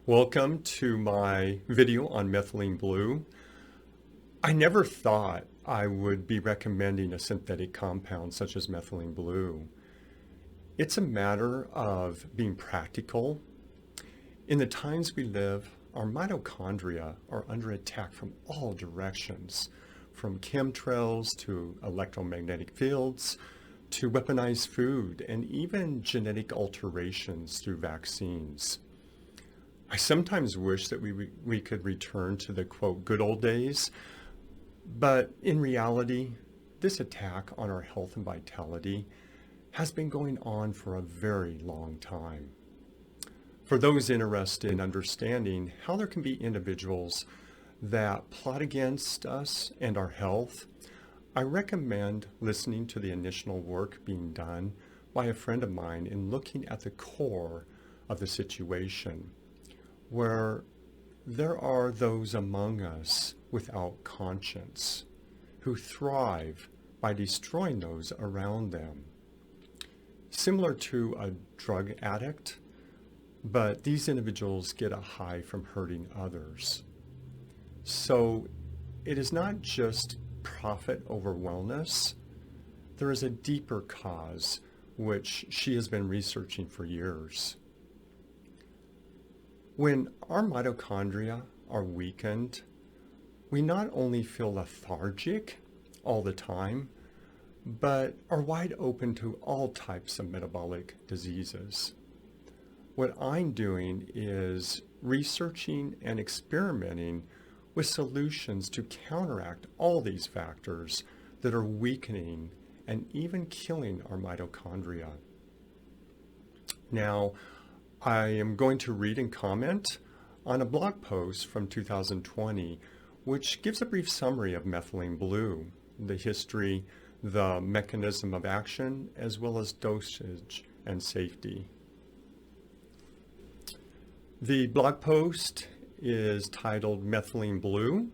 Welcome to my video on methylene blue. I never thought I would be recommending a synthetic compound such as methylene blue. It's a matter of being practical. In the times we live, our mitochondria are under attack from all directions, from chemtrails to electromagnetic fields to weaponized food and even genetic alterations through vaccines. I sometimes wish that we could return to the, quote, good old days, but in reality, this attack on our health and vitality has been going on for a very long time. For those interested in understanding how there can be individuals that plot against us and our health, I recommend listening to the initial work being done by a friend of mine in looking at the core of the situation, where there are those among us without conscience who thrive by destroying those around them. Similar to a drug addict, but these individuals get a high from hurting others. So it is not just profit over wellness. There is a deeper cause which she has been researching for years. When our mitochondria are weakened, we not only feel lethargic all the time, but are wide open to all types of metabolic diseases. What I'm doing is researching and experimenting with solutions to counteract all these factors that are weakening and even killing our mitochondria. Now, I am going to read and comment on a blog post from 2020, which gives a brief summary of methylene blue, the history, the mechanism of action, as well as dosage and safety. The blog post is titled Methylene Blue,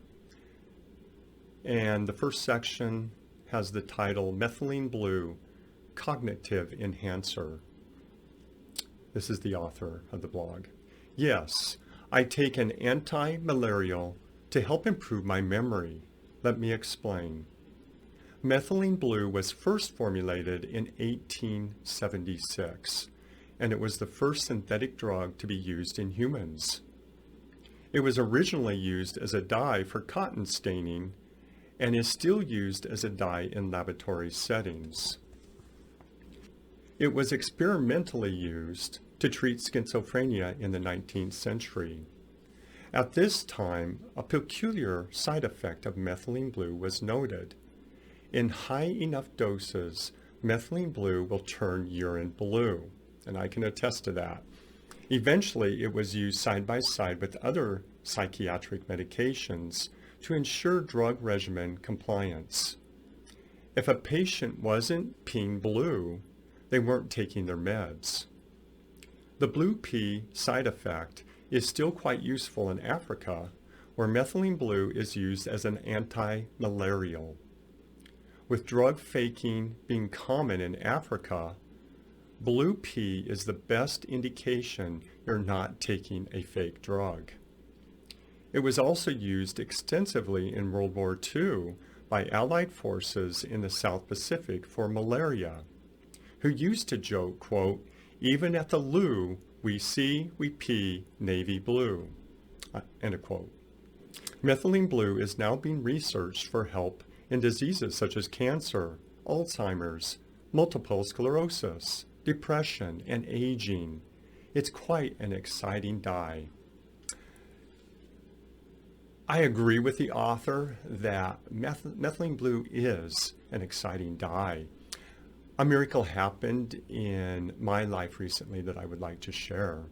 and the first section has the title Methylene Blue, Cognitive Enhancer. This is the author of the blog. Yes, I take an anti-malarial to help improve my memory. Let me explain. Methylene blue was first formulated in 1876, and it was the first synthetic drug to be used in humans. It was originally used as a dye for cotton staining and is still used as a dye in laboratory settings. It was experimentally used to treat schizophrenia in the 19th century. At this time, a peculiar side effect of methylene blue was noted. In high enough doses, methylene blue will turn urine blue, and I can attest to that. Eventually, it was used side by side with other psychiatric medications to ensure drug regimen compliance. If a patient wasn't peeing blue, they weren't taking their meds. The blue pee side effect is still quite useful in Africa, where methylene blue is used as an anti-malarial. With drug faking being common in Africa, blue pee is the best indication you're not taking a fake drug. It was also used extensively in World War II by Allied forces in the South Pacific for malaria, who used to joke, quote, even at the loo, we pee navy blue, end of quote. Methylene blue is now being researched for help in diseases such as cancer, Alzheimer's, multiple sclerosis, depression, and aging. It's quite an exciting dye. I agree with the author that methylene blue is an exciting dye. A miracle happened in my life recently that I would like to share.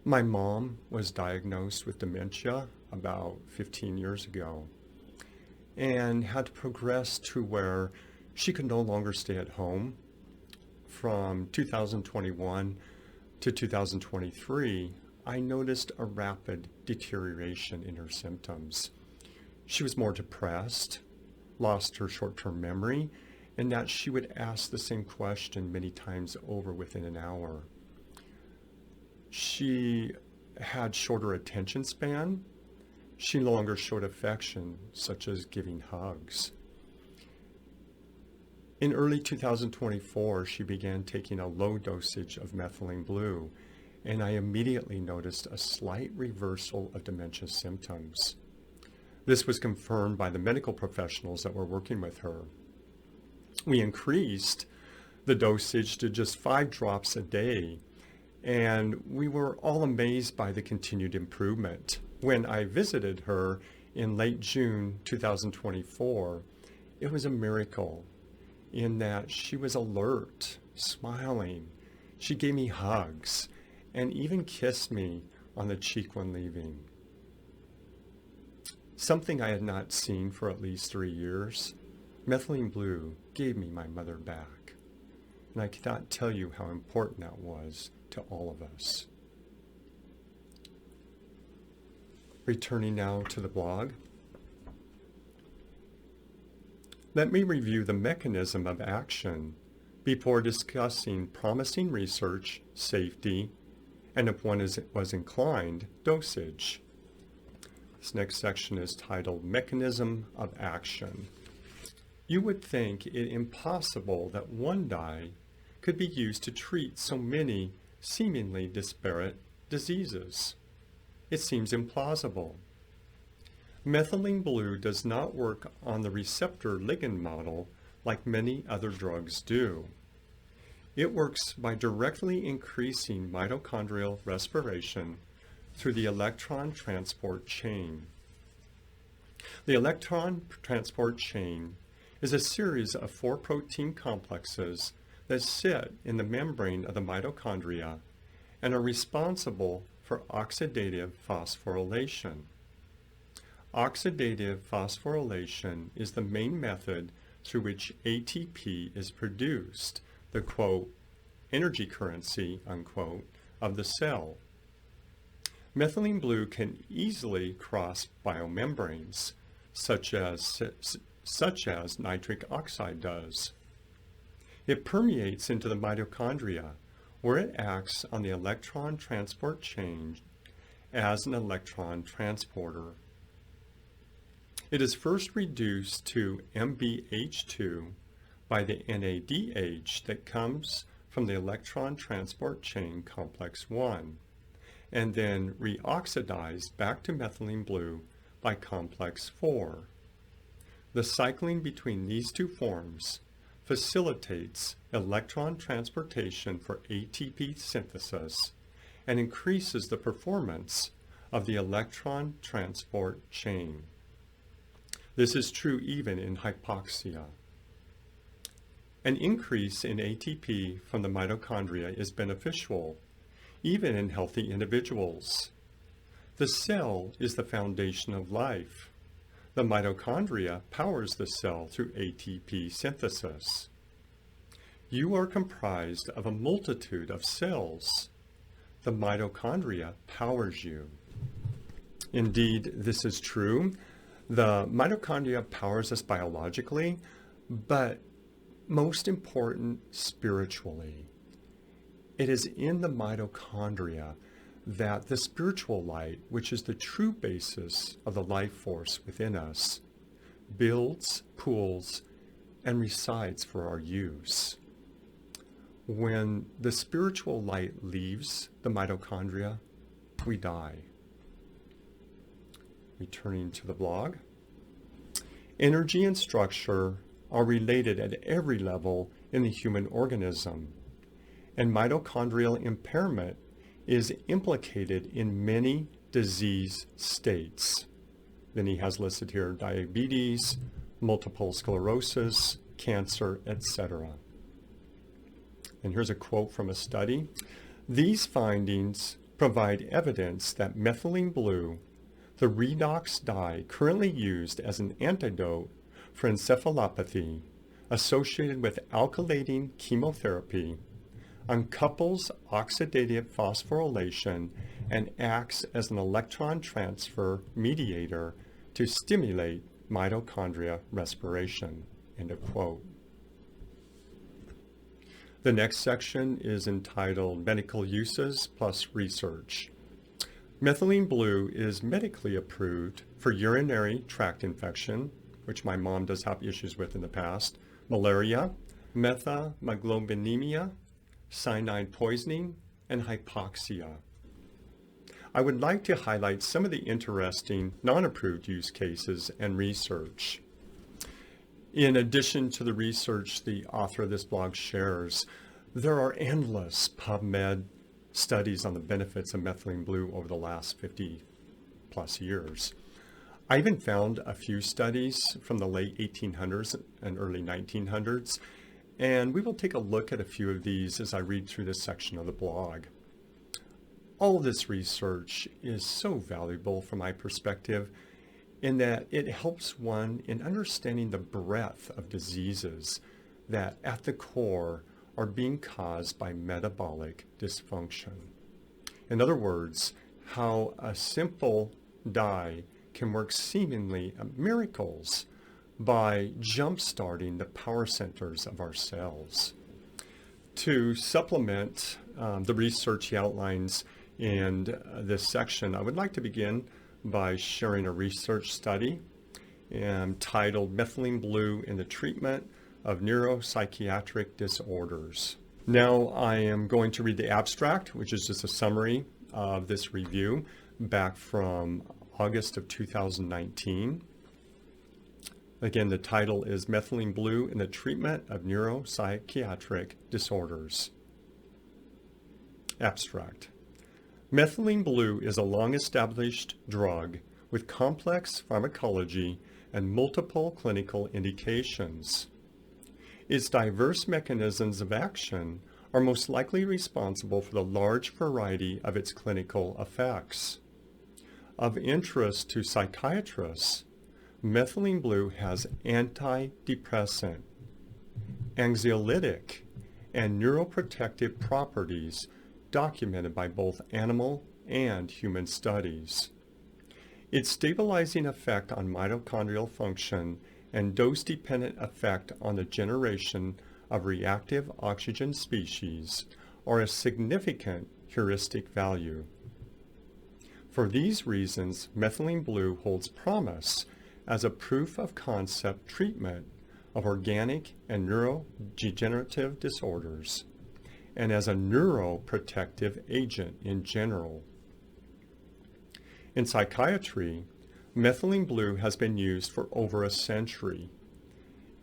My mom was diagnosed with dementia about 15 years ago and had to progress to where she could no longer stay at home. From 2021 to 2023, I noticed a rapid deterioration in her symptoms. She was more depressed, lost her short-term memory, and that she would ask the same question many times over within an hour. She had shorter attention span. She no longer showed affection, such as giving hugs. In early 2024, she began taking a low dosage of Methylene Blue, and I immediately noticed a slight reversal of dementia symptoms. This was confirmed by the medical professionals that were working with her. We increased the dosage to just 5 drops a day, and we were all amazed by the continued improvement. When I visited her in late June 2024, it was a miracle in that she was alert, smiling. She gave me hugs and even kissed me on the cheek when leaving. Something I had not seen for at least 3 years. Methylene Blue gave me my mother back. And I cannot tell you how important that was to all of us. Returning now to the blog. Let me review the mechanism of action before discussing promising research, safety, and if one was inclined, dosage. This next section is titled Mechanism of Action. You would think it impossible that one dye could be used to treat so many seemingly disparate diseases. It seems implausible. Methylene Blue does not work on the receptor ligand model like many other drugs do. It works by directly increasing mitochondrial respiration through the electron transport chain. The electron transport chain is a series of 4 protein complexes that sit in the membrane of the mitochondria and are responsible for oxidative phosphorylation. Oxidative phosphorylation is the main method through which ATP is produced, the quote, energy currency, unquote, of the cell. Methylene Blue can easily cross biomembranes, such as nitric oxide does. It permeates into the mitochondria, where it acts on the electron transport chain as an electron transporter. It is first reduced to MbH2 by the NADH that comes from the electron transport chain complex 1, and then reoxidized back to methylene blue by complex 4. The cycling between these 2 forms facilitates electron transportation for ATP synthesis and increases the performance of the electron transport chain. This is true even in hypoxia. An increase in ATP from the mitochondria is beneficial, even in healthy individuals. The cell is the foundation of life. The mitochondria powers the cell through ATP synthesis. You are comprised of a multitude of cells. The mitochondria powers you. Indeed, this is true. The mitochondria powers us biologically, but most important, spiritually. It is in the mitochondria that the spiritual light, which is the true basis of the life force within us, builds, pools, and resides for our use. When the spiritual light leaves the mitochondria, we die. Returning to the blog. Energy and structure are related at every level in the human organism, and mitochondrial impairment is implicated in many disease states. Then he has listed here diabetes, multiple sclerosis, cancer, etc. And here's a quote from a study. These findings provide evidence that methylene blue, the redox dye currently used as an antidote for encephalopathy associated with alkylating chemotherapy, uncouples oxidative phosphorylation and acts as an electron transfer mediator to stimulate mitochondria respiration. End of quote. The next section is entitled Medical Uses plus Research. Methylene Blue is medically approved for urinary tract infection, which my mom does have issues with in the past, malaria, methemoglobinemia, cyanide poisoning, and hypoxia. I would like to highlight some of the interesting non-approved use cases and research. In addition to the research the author of this blog shares, there are endless PubMed studies on the benefits of methylene blue over the last 50 plus years. I even found a few studies from the late 1800s and early 1900s, and we will take a look at a few of these as I read through this section of the blog. All of this research is so valuable from my perspective in that it helps one in understanding the breadth of diseases that at the core are being caused by metabolic dysfunction. In other words, how a simple dye can work seemingly miracles by jump-starting the power centers of our cells. To supplement the research he outlines in this section, I would like to begin by sharing a research study titled Methylene Blue in the Treatment of Neuropsychiatric Disorders. Now I am going to read the abstract, which is just a summary of this review back from August of 2019. Again, the title is Methylene Blue in the Treatment of Neuropsychiatric Disorders. Abstract. Methylene blue is a long-established drug with complex pharmacology and multiple clinical indications. Its diverse mechanisms of action are most likely responsible for the large variety of its clinical effects. Of interest to psychiatrists, methylene blue has antidepressant, anxiolytic, and neuroprotective properties documented by both animal and human studies. Its stabilizing effect on mitochondrial function and dose-dependent effect on the generation of reactive oxygen species are a significant heuristic value. For these reasons, methylene blue holds promise as a proof of concept treatment of organic and neurodegenerative disorders, and as a neuroprotective agent in general. In psychiatry, methylene blue has been used for over a century.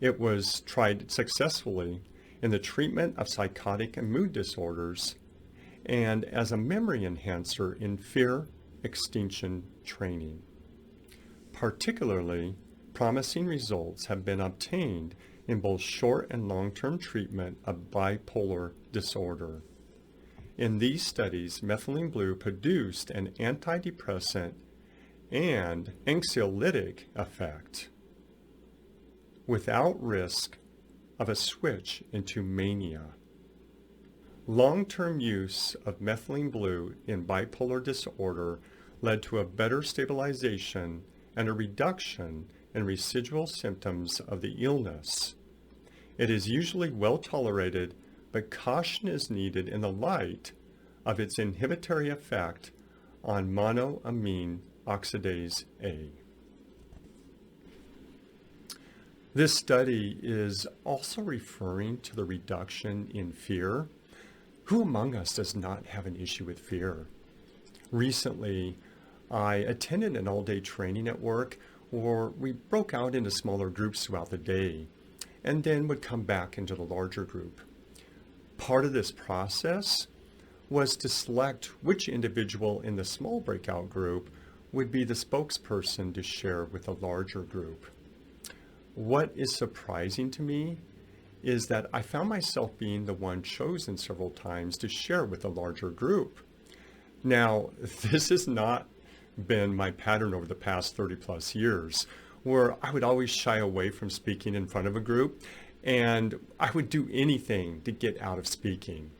It was tried successfully in the treatment of psychotic and mood disorders and as a memory enhancer in fear extinction training. Particularly, promising results have been obtained in both short and long-term treatment of bipolar disorder. In these studies, methylene blue produced an antidepressant and anxiolytic effect without risk of a switch into mania. Long-term use of methylene blue in bipolar disorder led to a better stabilization and a reduction in residual symptoms of the illness. It is usually well tolerated, but caution is needed in the light of its inhibitory effect on monoamine oxidase A. This study is also referring to the reduction in fear. Who among us does not have an issue with fear? Recently, I attended an all-day training at work where we broke out into smaller groups throughout the day and then would come back into the larger group. Part of this process was to select which individual in the small breakout group would be the spokesperson to share with the larger group. What is surprising to me is that I found myself being the one chosen several times to share with a larger group. Now, this has not been my pattern over the past 30 plus years, where I would always shy away from speaking in front of a group, and I would do anything to get out of speaking.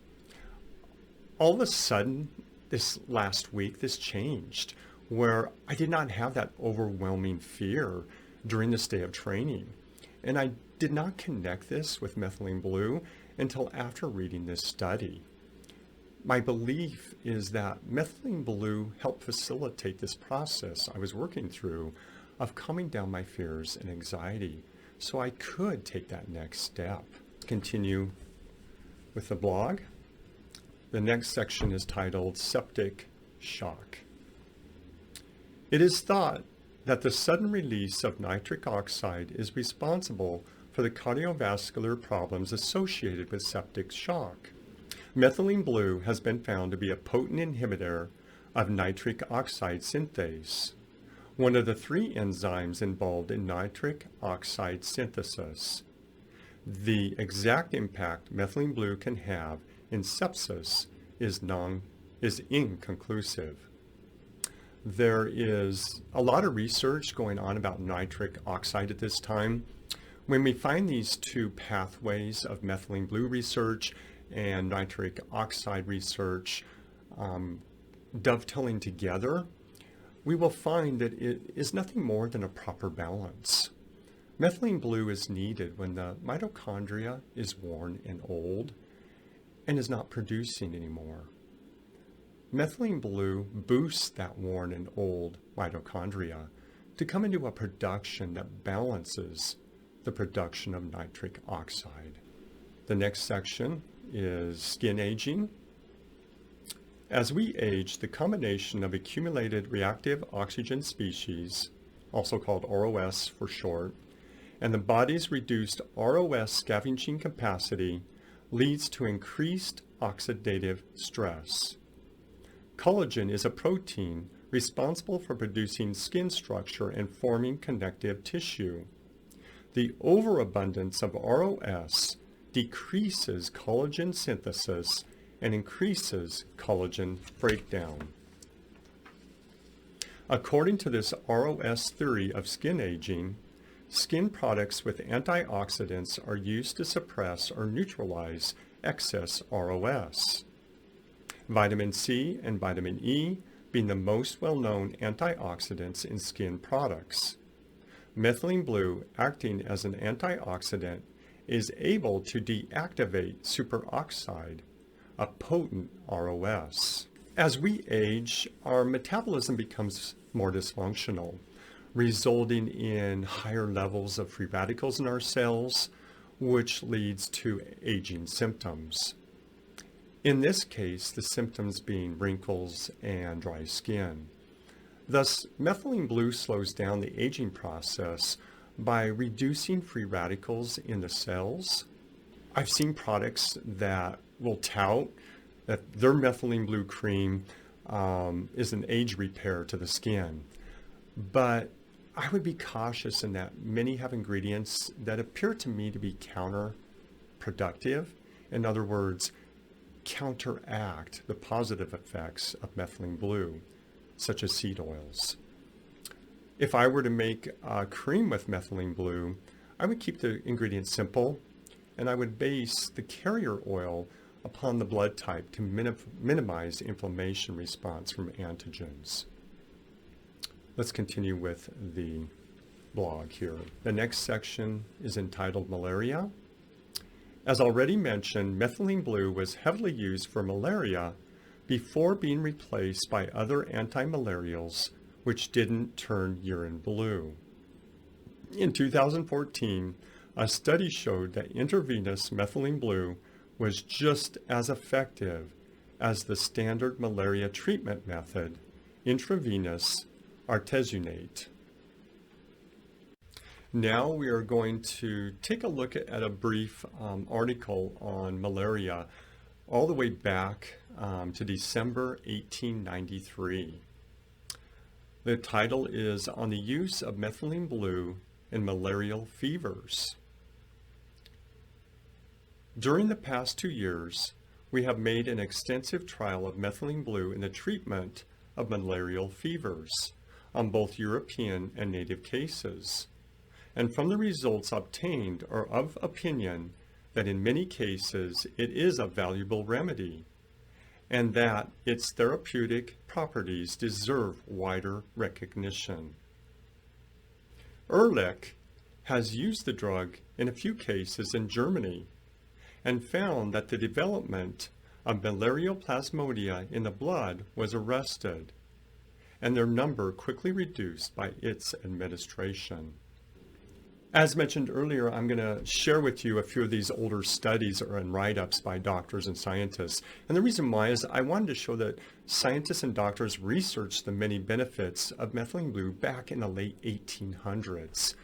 All of a sudden, this last week, this changed, where I did not have that overwhelming fear during this day of training. And I did not connect this with methylene blue until after reading this study. My belief is that Methylene Blue helped facilitate this process I was working through of calming down my fears and anxiety so I could take that next step. Continue with the blog. The next section is titled Septic Shock. It is thought that the sudden release of nitric oxide is responsible for the cardiovascular problems associated with septic shock. Methylene Blue has been found to be a potent inhibitor of nitric oxide synthase, one of the 3 enzymes involved in nitric oxide synthesis. The exact impact Methylene Blue can have in sepsis is inconclusive. There is a lot of research going on about nitric oxide at this time. When we find these 2 pathways of Methylene Blue research and nitric oxide research dovetailing together, we will find that it is nothing more than a proper balance. Methylene Blue is needed when the mitochondria is worn and old and is not producing anymore. Methylene Blue boosts that worn and old mitochondria to come into a production that balances the production of nitric oxide. The next section is skin aging. As we age, the combination of accumulated reactive oxygen species, also called ROS for short, and the body's reduced ROS scavenging capacity leads to increased oxidative stress. Collagen is a protein responsible for producing skin structure and forming connective tissue. The overabundance of ROS decreases collagen synthesis and increases collagen breakdown. According to this ROS theory of skin aging, skin products with antioxidants are used to suppress or neutralize excess ROS. Vitamin C and vitamin E being the most well-known antioxidants in skin products. Methylene Blue, acting as an antioxidant, is able to deactivate superoxide, a potent ROS. As we age, our metabolism becomes more dysfunctional, resulting in higher levels of free radicals in our cells, which leads to aging symptoms. In this case, the symptoms being wrinkles and dry skin. Thus, Methylene Blue slows down the aging process by reducing free radicals in the cells. I've seen products that will tout that their Methylene Blue cream is an age repair to the skin. But I would be cautious in that many have ingredients that appear to me to be counterproductive. In other words, counteract the positive effects of Methylene Blue, such as seed oils. If I were to make a cream with Methylene Blue, I would keep the ingredients simple, and I would base the carrier oil upon the blood type to minimize inflammation response from antigens. Let's continue with the blog here. The next section is entitled Malaria. As already mentioned, Methylene Blue was heavily used for malaria before being replaced by other antimalarials which didn't turn urine blue. In 2014, a study showed that intravenous Methylene Blue was just as effective as the standard malaria treatment method, intravenous artesunate. Now we are going to take a look at a brief article on malaria all the way back to December 1893. The title is On the Use of Methylene Blue in Malarial Fevers. During the past 2 years, we have made an extensive trial of Methylene Blue in the treatment of malarial fevers on both European and native cases. And from the results obtained are of opinion that in many cases it is a valuable remedy and that its therapeutic properties deserve wider recognition. Ehrlich has used the drug in a few cases in Germany and found that the development of malarial plasmodia in the blood was arrested, and their number quickly reduced by its administration. As mentioned earlier, I'm going to share with you a few of these older studies and write-ups by doctors and scientists. And the reason why is I wanted to show that scientists and doctors researched the many benefits of methylene blue back in the late 1800s.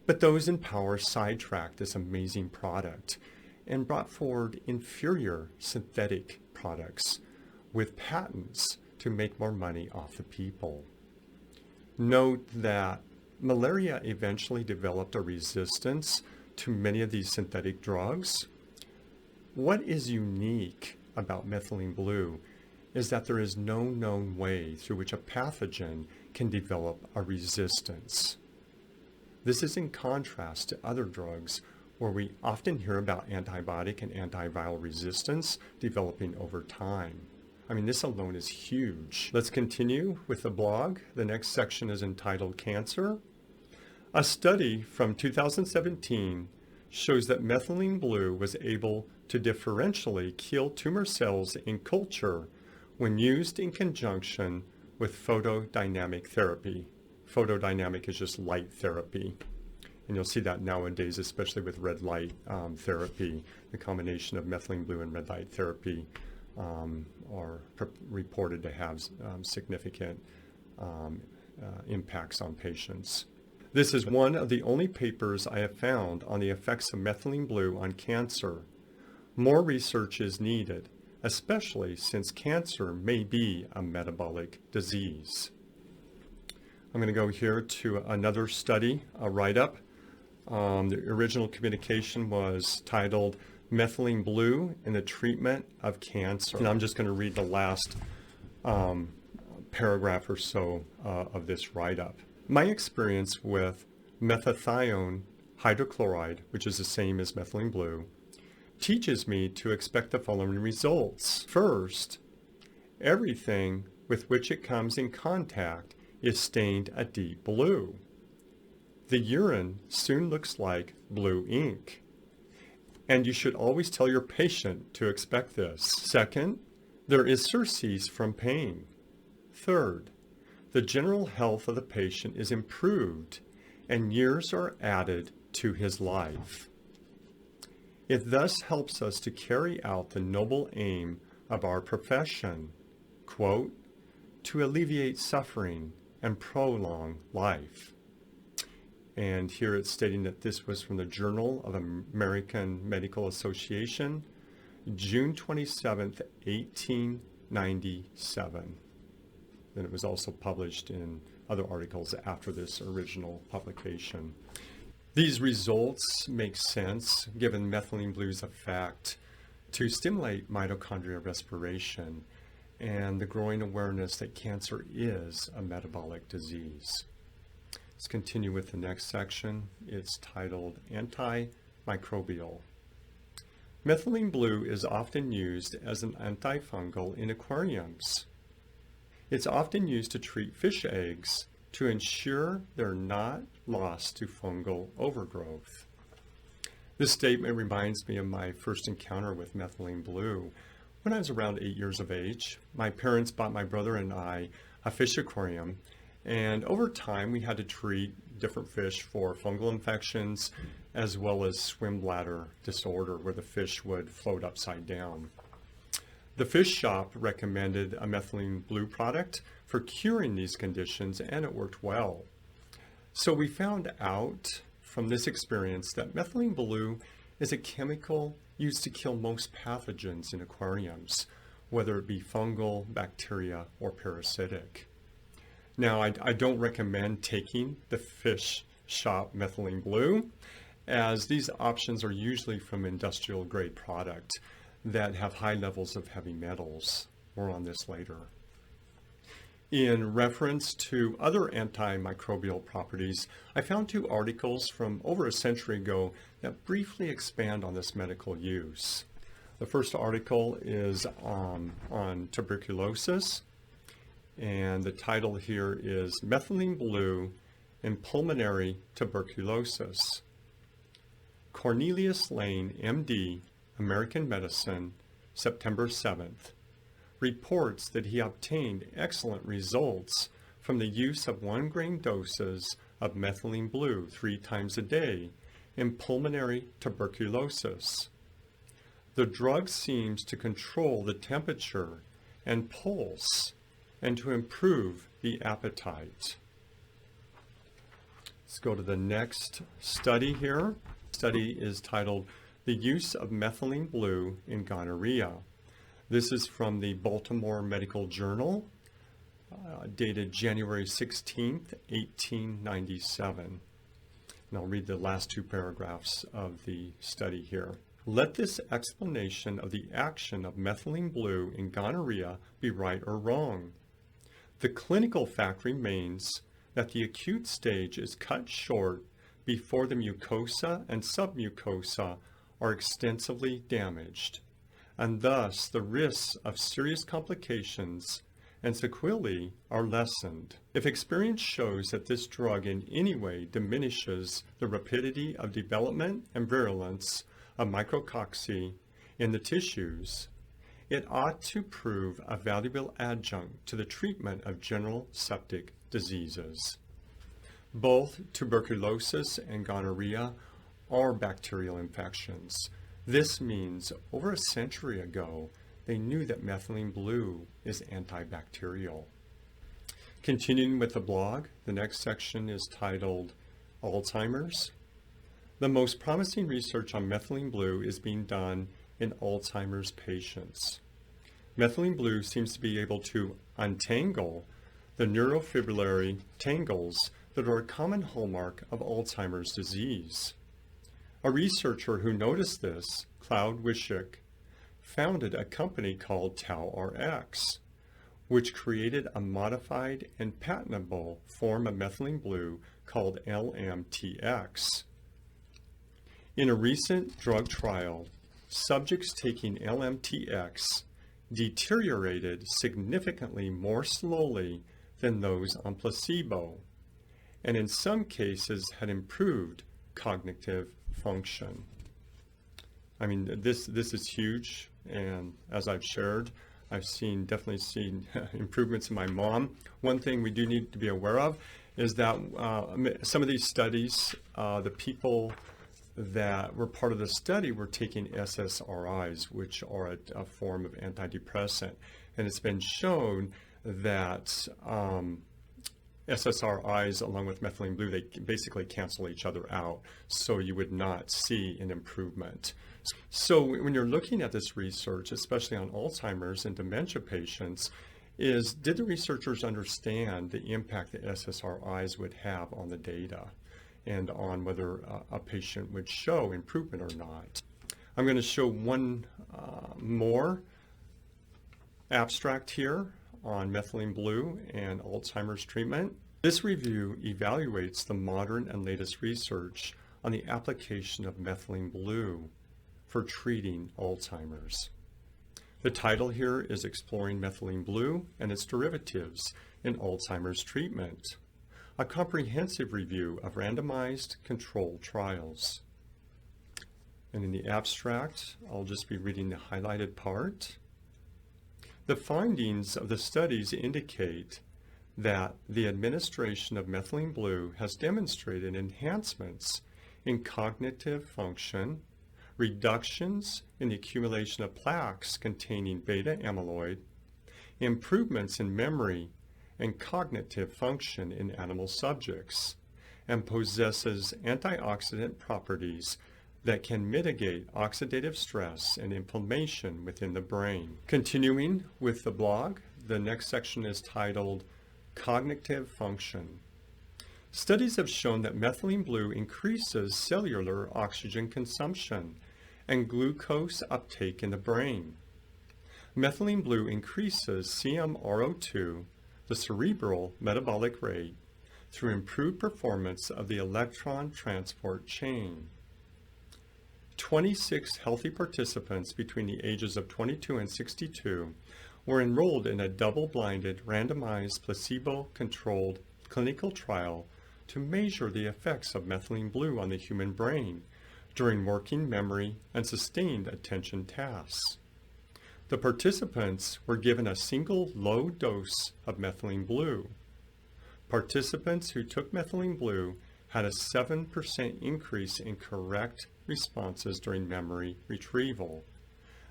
But those in power sidetracked this amazing product and brought forward inferior synthetic products with patents to make more money off the people. Note that malaria eventually developed a resistance to many of these synthetic drugs. What is unique about methylene blue is that there is no known way through which a pathogen can develop a resistance. This is in contrast to other drugs where we often hear about antibiotic and antiviral resistance developing over time. I mean, this alone is huge. Let's continue with the blog. The next section is entitled Cancer. A study from 2017 shows that methylene blue was able to differentially kill tumor cells in culture when used in conjunction with photodynamic therapy. Photodynamic is just light therapy. And you'll see that nowadays, especially with red light therapy. The combination of methylene blue and red light therapy are reported to have significant impacts on patients. This is one of the only papers I have found on the effects of methylene blue on cancer. More research is needed, especially since cancer may be a metabolic disease. I'm going to go here to another study, a write-up. The original communication was titled Methylene Blue in the Treatment of Cancer. And I'm just going to read the last paragraph or so of this write-up. My experience with methathione hydrochloride, which is the same as methylene blue, teaches me to expect the following results. First, everything with which it comes in contact is stained a deep blue. The urine soon looks like blue ink. And you should always tell your patient to expect this. Second, there is surcease from pain. Third, the general health of the patient is improved and years are added to his life. It thus helps us to carry out the noble aim of our profession, quote, to alleviate suffering and prolong life. And here it's stating that this was from the Journal of American Medical Association, June 27th, 1897. And it was also published in other articles after this original publication. These results make sense given methylene blue's effect to stimulate mitochondria respiration and the growing awareness that cancer is a metabolic disease. Let's continue with the next section. It's titled Antimicrobial. Methylene blue is often used as an antifungal in aquariums. It's often used to treat fish eggs to ensure they're not lost to fungal overgrowth. This statement reminds me of my first encounter with methylene blue. When I was around 8 years of age, my parents bought my brother and I a fish aquarium, and over time we had to treat different fish for fungal infections as well as swim bladder disorder where the fish would float upside down. The fish shop recommended a methylene blue product for curing these conditions, and it worked well. So we found out from this experience that methylene blue is a chemical used to kill most pathogens in aquariums, whether it be fungal, bacteria, or parasitic. Now, I don't recommend taking the fish shop methylene blue, as these options are usually from industrial grade product that have high levels of heavy metals. More on this later. In reference to other antimicrobial properties, I found 2 articles from over a century ago that briefly expand on this medical use. The first article is on tuberculosis, and the title here is Methylene Blue in Pulmonary Tuberculosis. Cornelius Lane, MD, American Medicine, September 7th, reports that he obtained excellent results from the use of 1-gram doses of methylene blue 3 times a day in pulmonary tuberculosis. The drug seems to control the temperature and pulse and to improve the appetite. Let's go to the next study here. The study is titled The Use of Methylene Blue in Gonorrhea. This is from the Baltimore Medical Journal, dated January 16th, 1897. And I'll read the last 2 paragraphs of the study here. Let this explanation of the action of methylene blue in gonorrhea be right or wrong. The clinical fact remains that the acute stage is cut short before the mucosa and submucosa are extensively damaged, and thus the risks of serious complications and sequelae are lessened. If experience shows that this drug in any way diminishes the rapidity of development and virulence of micrococci in the tissues, it ought to prove a valuable adjunct to the treatment of general septic diseases. Both tuberculosis and gonorrhea are bacterial infections. This means over a century ago, they knew that methylene blue is antibacterial. Continuing with the blog, the next section is titled Alzheimer's. The most promising research on methylene blue is being done in Alzheimer's patients. Methylene blue seems to be able to untangle the neurofibrillary tangles that are a common hallmark of Alzheimer's disease. A researcher who noticed this, Claude Wischick, founded a company called TauRx, which created a modified and patentable form of methylene blue called LMTX. In a recent drug trial, subjects taking LMTX deteriorated significantly more slowly than those on placebo, and in some cases had improved cognitive function. I mean, this is huge, and as I've shared, I've definitely seen improvements in my mom. One thing we do need to be aware of is that some of these studies, the people that were part of the study were taking SSRIs, which are a form of antidepressant. And it's been shown that SSRIs, along with methylene blue, they basically cancel each other out, so you would not see an improvement. So when you're looking at this research, especially on Alzheimer's and dementia patients, did the researchers understand the impact that SSRIs would have on the data and on whether a patient would show improvement or not? I'm going to show one more abstract here on methylene blue and Alzheimer's treatment. This review evaluates the modern and latest research on the application of methylene blue for treating Alzheimer's. The title here is Exploring Methylene Blue and its Derivatives in Alzheimer's Treatment, a comprehensive review of randomized controlled trials. And in the abstract, I'll just be reading the highlighted part. The findings of the studies indicate that the administration of methylene blue has demonstrated enhancements in cognitive function, reductions in the accumulation of plaques containing beta amyloid, improvements in memory and cognitive function in animal subjects, and possesses antioxidant properties that can mitigate oxidative stress and inflammation within the brain. Continuing with the blog, the next section is titled Cognitive Function. Studies have shown that methylene blue increases cellular oxygen consumption and glucose uptake in the brain. Methylene blue increases CMRO2, the cerebral metabolic rate, through improved performance of the electron transport chain. 26 healthy participants between the ages of 22 and 62 were enrolled in a double-blinded, randomized, placebo-controlled clinical trial to measure the effects of methylene blue on the human brain during working memory and sustained attention tasks. The participants were given a single low dose of methylene blue. Participants who took methylene blue had a 7% increase in correct responses during memory retrieval.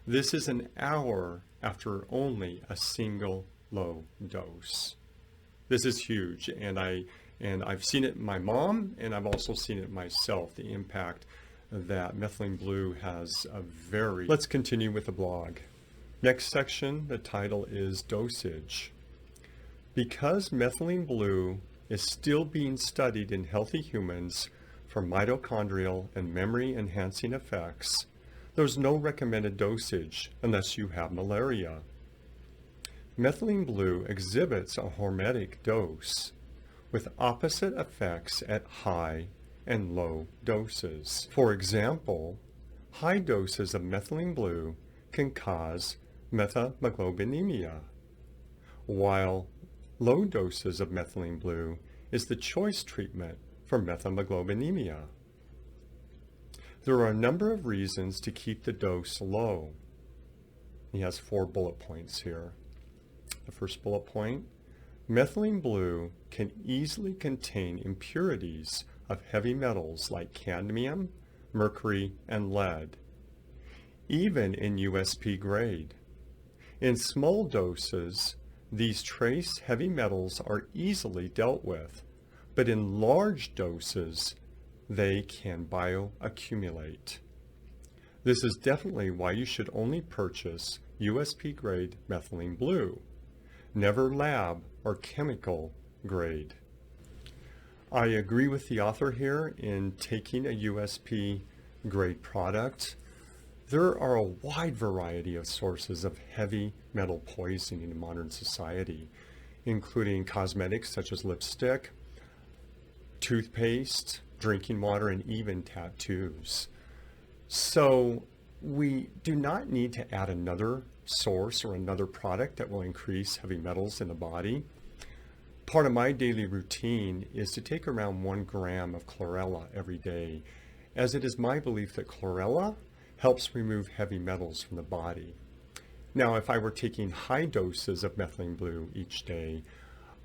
This is an hour after only a single low dose. This is huge, and I've seen it in my mom, and I've also seen it myself, the impact that methylene blue has a very... Let's continue with the blog. Next section, the title is Dosage. Because methylene blue is still being studied in healthy humans for mitochondrial and memory-enhancing effects, there's no recommended dosage unless you have malaria. Methylene blue exhibits a hormetic dose with opposite effects at high and low doses. For example, high doses of methylene blue can cause methemoglobinemia, while low doses of methylene blue is the choice treatment for methemoglobinemia. There are a number of reasons to keep the dose low. He has 4 bullet points here. The first bullet point, methylene blue can easily contain impurities of heavy metals like cadmium, mercury, and lead, even in USP grade. In small doses, these trace heavy metals are easily dealt with, but in large doses, they can bioaccumulate. This is definitely why you should only purchase USP grade methylene blue, never lab or chemical grade. I agree with the author here in taking a USP grade product. There are a wide variety of sources of heavy metal poisoning in modern society, including cosmetics such as lipstick, toothpaste, drinking water, and even tattoos. So we do not need to add another source or another product that will increase heavy metals in the body. Part of my daily routine is to take around 1 gram of chlorella every day, as it is my belief that chlorella helps remove heavy metals from the body. Now, if I were taking high doses of methylene blue each day,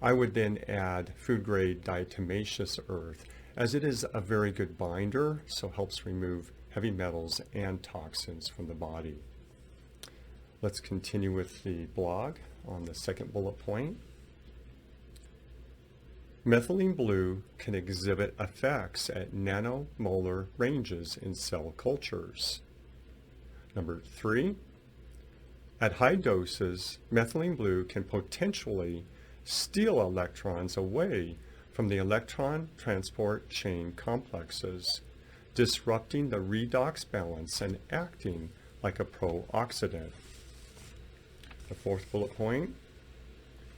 I would then add food-grade diatomaceous earth, as it is a very good binder, so helps remove heavy metals and toxins from the body. Let's continue with the blog on the second bullet point. Methylene blue can exhibit effects at nanomolar ranges in cell cultures. Number 3, at high doses, methylene blue can potentially steal electrons away from the electron transport chain complexes, disrupting the redox balance and acting like a pro-oxidant. The 4th bullet point,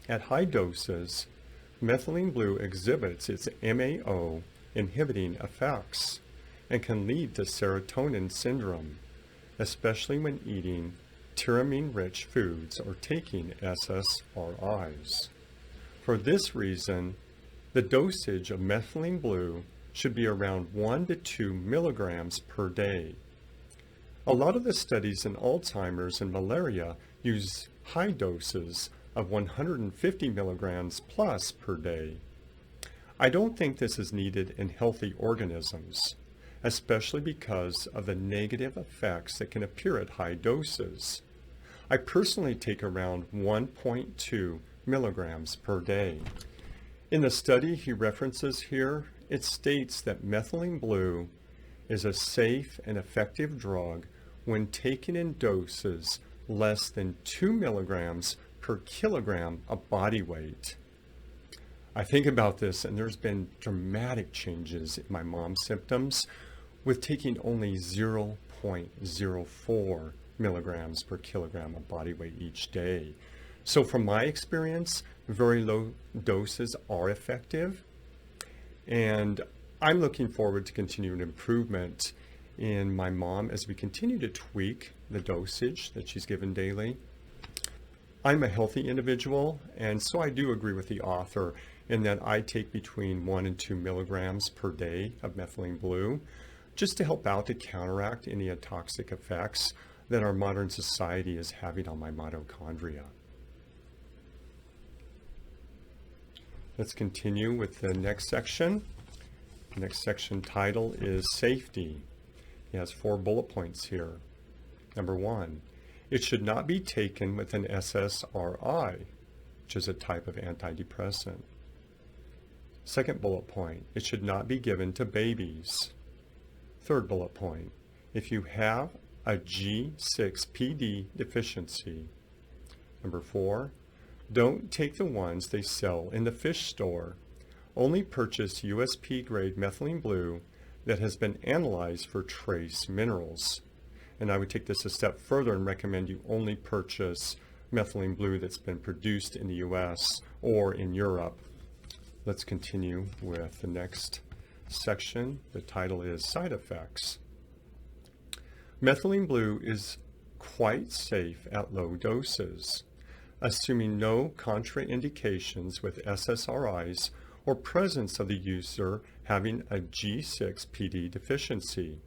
at high doses, methylene blue exhibits its MAO inhibiting effects and can lead to serotonin syndrome, especially when eating tyramine-rich foods or taking SSRIs. For this reason, the dosage of methylene blue should be around 1 to 2 milligrams per day. A lot of the studies in Alzheimer's and malaria use high doses of 150 milligrams plus per day. I don't think this is needed in healthy organisms, especially because of the negative effects that can appear at high doses. I personally take around 1.2 milligrams per day. In the study he references here, it states that methylene blue is a safe and effective drug when taken in doses less than 2 milligrams per kilogram of body weight. I think about this, and there's been dramatic changes in my mom's symptoms with taking only 0.04 milligrams per kilogram of body weight each day. So from my experience, very low doses are effective, and I'm looking forward to continued improvement in my mom as we continue to tweak the dosage that she's given daily. I'm a healthy individual, and so I do agree with the author in that I take between 1 and 2 milligrams per day of methylene blue just to help out to counteract any toxic effects that our modern society is having on my mitochondria. Let's continue with the next section. The next section title is Safety. It has 4 bullet points here. Number 1, it should not be taken with an SSRI, which is a type of antidepressant. Second bullet point, it should not be given to babies. Third bullet point, if you have a G6PD deficiency. Number 4, don't take the ones they sell in the fish store. Only purchase USP grade methylene blue that has been analyzed for trace minerals. And I would take this a step further and recommend you only purchase methylene blue that's been produced in the US or in Europe. Let's continue with the next section. The title is Side Effects. Methylene blue is quite safe at low doses, assuming no contraindications with SSRIs or presence of the user having a G6PD deficiency.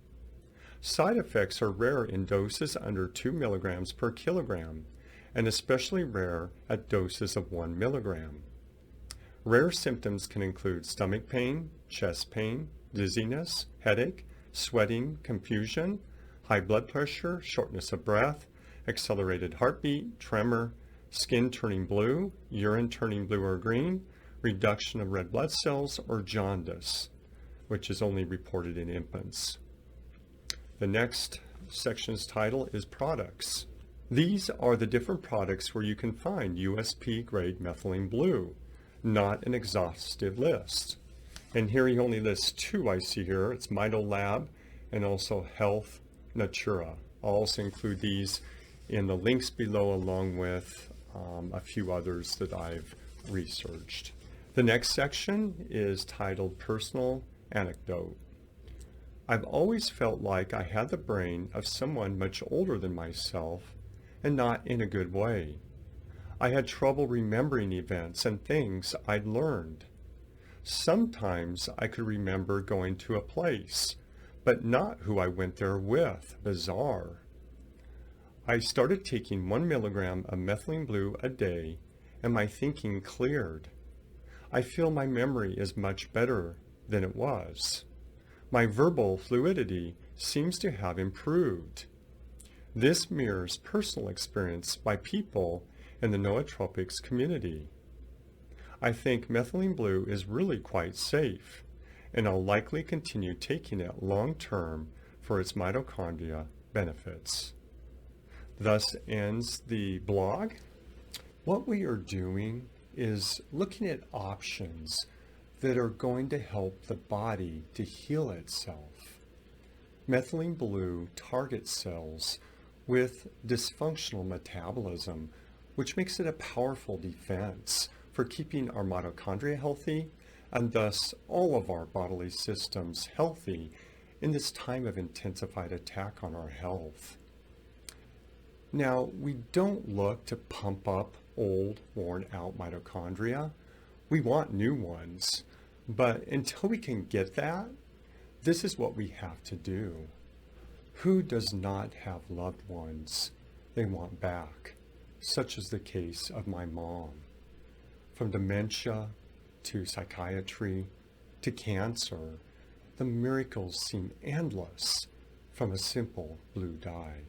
Side effects are rare in doses under 2 milligrams per kilogram, and especially rare at doses of 1 milligram. Rare symptoms can include stomach pain, chest pain, dizziness, headache, sweating, confusion, high blood pressure, shortness of breath, accelerated heartbeat, tremor, skin turning blue, urine turning blue or green, reduction of red blood cells, or jaundice, which is only reported in infants. The next section's title is Products. These are the different products where you can find USP grade methylene blue, not an exhaustive list. And here he only lists 2 I see here. It's MitoLab and also Health Natura. I'll also include these in the links below along with a few others that I've researched. The next section is titled Personal Anecdote. I've always felt like I had the brain of someone much older than myself, and not in a good way. I had trouble remembering events and things I'd learned. Sometimes I could remember going to a place, but not who I went there with. Bizarre. I started taking 1 milligram of methylene blue a day, and my thinking cleared. I feel my memory is much better than it was. My verbal fluidity seems to have improved. This mirrors personal experience by people in the nootropics community. I think methylene blue is really quite safe, and I'll likely continue taking it long term for its mitochondria benefits. Thus ends the blog. What we are doing is looking at options that are going to help the body to heal itself. Methylene blue targets cells with dysfunctional metabolism, which makes it a powerful defense for keeping our mitochondria healthy and thus all of our bodily systems healthy in this time of intensified attack on our health. Now, we don't look to pump up old, worn-out mitochondria. We want new ones, but until we can get that, this is what we have to do. Who does not have loved ones they want back, such as the case of my mom? From dementia to psychiatry to cancer, the miracles seem endless from a simple blue dye.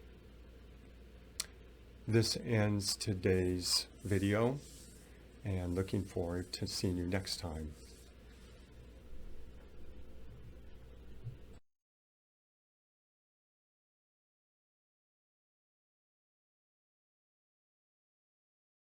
This ends today's video, and looking forward to seeing you next time.